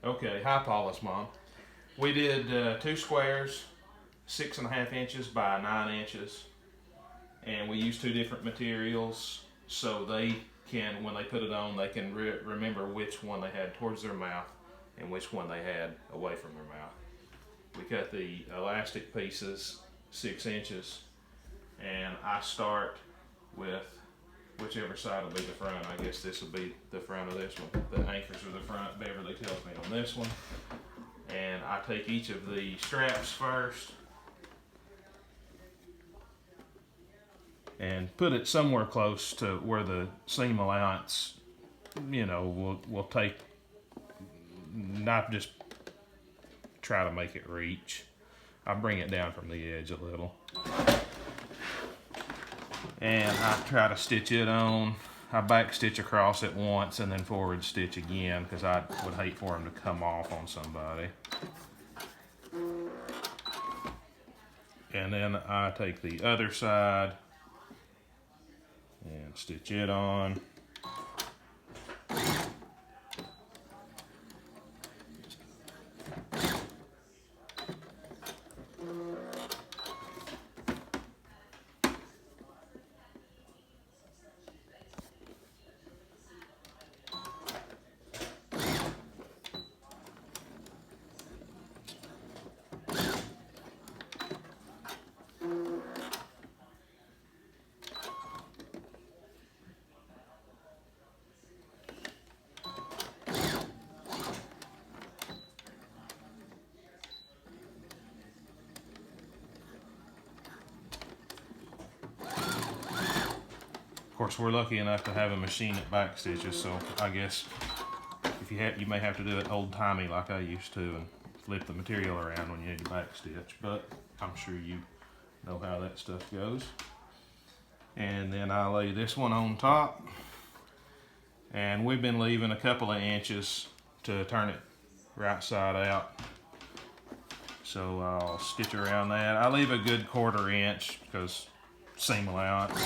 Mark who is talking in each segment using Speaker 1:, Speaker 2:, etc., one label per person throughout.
Speaker 1: Okay, hi Paula's mom. We did two squares, 6.5 inches by 9 inches, and we used two different materials so they can, when they put it on, they can remember which one they had towards their mouth and which one they had away from their mouth. We cut the elastic pieces 6 inches, and I start with whichever side will be the front. I guess this will be the front of this one. The anchors are the front. Beverly tells me on this one. And I take each of the straps first and put it somewhere close to where the seam allowance, will take, not just try to make it reach. I bring it down from the edge a little. And I try to stitch it on. I back stitch across it once and then forward stitch again because I would hate for them to come off on somebody. And then I take the other side and stitch it on. Of course, we're lucky enough to have a machine that back stitches, so I guess if you may have to do it old-timey like I used to and flip the material around when you need to back stitch, but I'm sure you know how that stuff goes. And then I lay this one on top, and we've been leaving a couple of inches to turn it right side out. So I'll stitch around that. I leave a good 1/4 inch because seam allowance.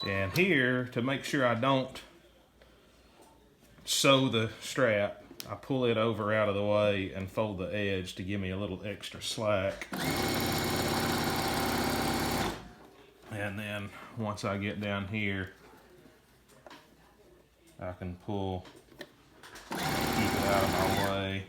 Speaker 1: And here, to make sure I don't sew the strap, I pull it over out of the way and fold the edge to give me a little extra slack. And then once I get down here, I can keep it out of my way.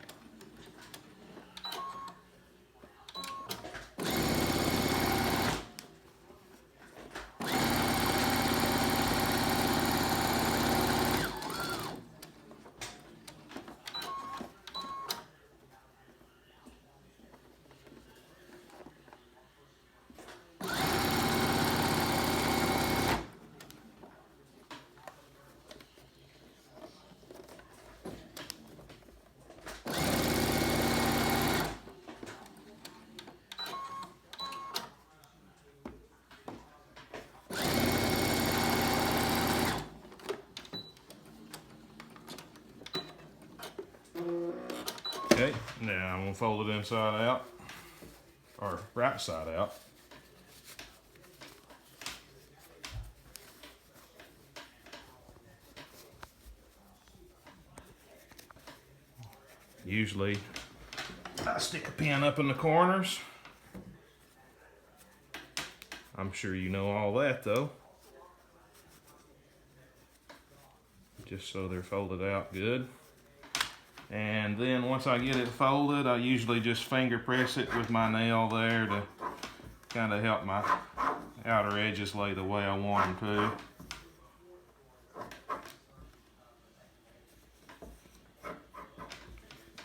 Speaker 1: Okay, now I'm gonna fold it inside out, or right side out. Usually I stick a pin up in the corners. I'm sure you know all that though. Just so they're folded out good. And then once I get it folded, I usually just finger press it with my nail there to kind of help my outer edges lay the way I want them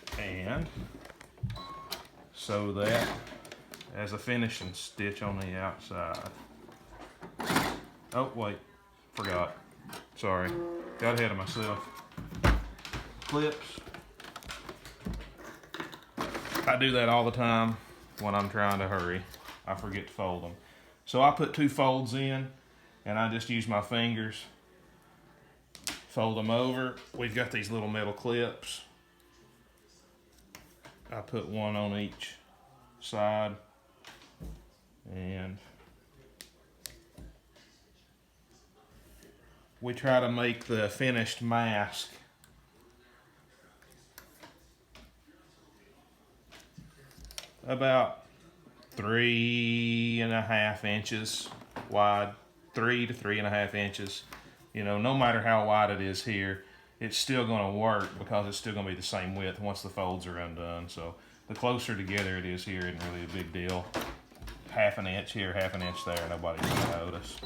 Speaker 1: to. And sew that as a finishing stitch on the outside. Oh wait, forgot. Sorry, got ahead of myself. Clips. I do that all the time when I'm trying to hurry. I forget to fold them. So I put 2 folds in and I just use my fingers, fold them over. We've got these little metal clips. I put one on each side and we try to make the finished mask about 3.5 inches wide, 3 to 3.5 inches. You know, no matter how wide it is here, it's still going to work because it's still going to be the same width once the folds are undone. So the closer together it is here isn't really a big deal. 1/2 inch here, 1/2 inch there, nobody's going to notice.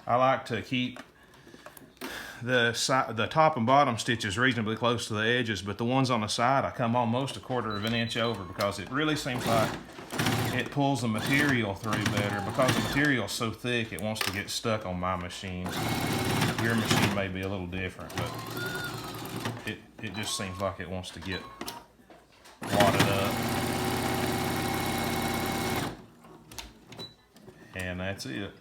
Speaker 1: I like to keep the top and bottom stitches reasonably close to the edges, but the ones on the side I come almost 1/4 inch over because it really seems like it pulls the material through better. Because the material's so thick, it wants to get stuck on my machine. Your machine may be a little different, but it just seems like it wants to get wadded up. And that's it.